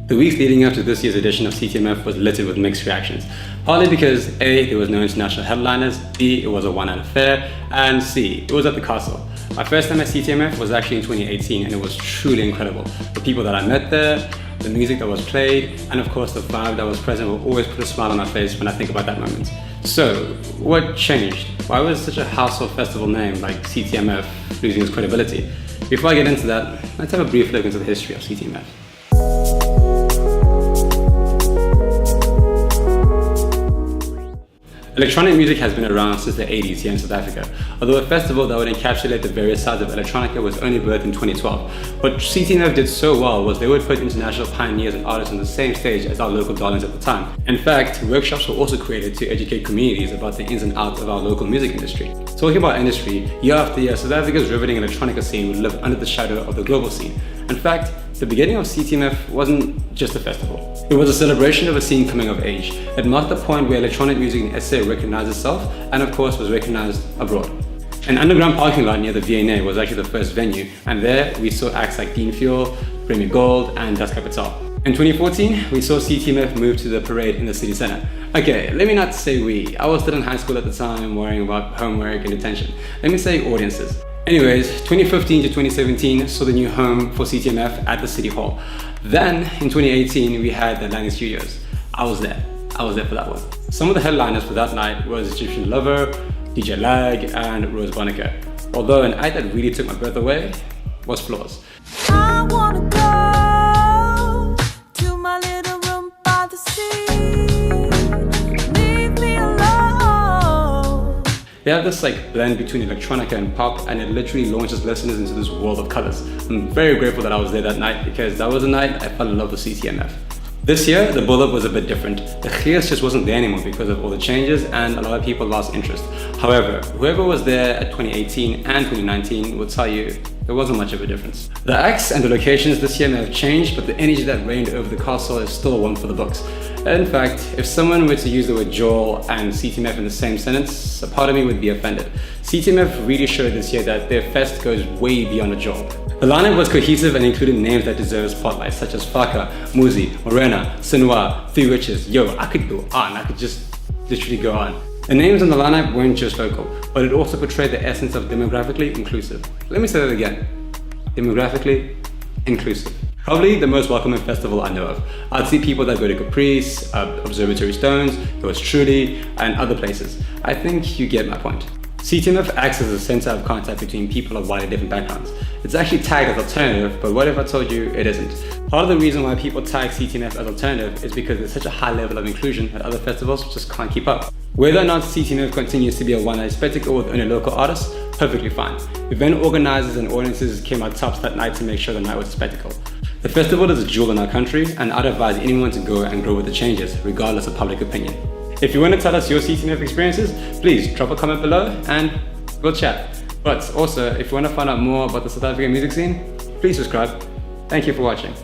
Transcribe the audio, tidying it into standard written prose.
The weeks leading up to this year's edition of CTEMF was littered with mixed reactions, partly because A, there was no international headliners, B, it was a one-night affair, and C, it was at the castle. My first time at CTEMF was actually in 2018 and it was truly incredible. The people that I met there, the music that was played, and of course the vibe that was present will always put a smile on my face when I think about that moment. So, what changed? Why was such a household festival name like CTEMF losing its credibility? Before I get into that, let's have a brief look into the history of CTEMF. Electronic music has been around since the 80s here in South Africa, although a festival that would encapsulate the various sides of electronica was only birthed in 2012. What CTEMF did so well was they would put international pioneers and artists on the same stage as our local darlings at the time. In fact, workshops were also created to educate communities about the ins and outs of our local music industry. Talking about industry, year after year, South Africa's riveting electronica scene would live under the shadow of the global scene. In fact, the beginning of CTEMF wasn't just a festival. It was a celebration of a scene coming of age. It marked the point where electronic music in SA recognized itself and of course was recognized abroad. An underground parking lot near the V&A was actually the first venue, and there we saw acts like Dean Fuel, Remy Gold and Das Kapital. In 2014, we saw CTEMF move to the parade in the city centre. Okay, let me not say we. I was still in high school at the time worrying about homework and attention. Let me say audiences. Anyways, 2015 to 2017 saw the new home for CTEMF at the City Hall. Then, in 2018, we had the Atlantic Studios. I was there for that one. Some of the headliners for that night was Egyptian Lover, DJ Lag, and Rose Bonica. Although an act that really took my breath away was Flaws. I wanna go to my little room by the sea. Leave me alone. They have this blend between electronica and pop, and it literally launches listeners into this world of colors. I'm very grateful that I was there that night because that was the night I fell in love with CTEMF. This year, the build-up was a bit different. The chaos just wasn't there anymore because of all the changes and a lot of people lost interest. However, whoever was there at 2018 and 2019 will tell you there wasn't much of a difference. The acts and the locations this year may have changed, but the energy that reigned over the castle is still one for the books. In fact, if someone were to use the word Joel and CTEMF in the same sentence, a part of me would be offended. CTEMF really showed this year that their fest goes way beyond a job. The lineup was cohesive and included names that deserve a spotlight, such as Faka, Muzi, Morena, Sinwa, Three Witches. Yo, I could go on, I could just literally go on. The names on the lineup weren't just local, but it also portrayed the essence of demographically inclusive. Let me say that again. Demographically inclusive. Probably the most welcoming festival I know of. I'd see people that go to Caprice, Observatory Stones, there was Trudy, and other places. I think you get my point. CTEMF acts as a center of contact between people of widely different backgrounds. It's actually tagged as alternative, but what if I told you it isn't? Part of the reason why people tag CTEMF as alternative is because there's such a high level of inclusion that other festivals just can't keep up. Whether or not CTEMF continues to be a one-night spectacle with only local artists, perfectly fine. Event organizers and audiences came out tops that night to make sure the night was a spectacle. The festival is a jewel in our country, and I'd advise anyone to go and grow with the changes, regardless of public opinion. If you want to tell us your CTEMF experiences, please drop a comment below and we'll chat. But also, if you want to find out more about the South African music scene, please subscribe. Thank you for watching.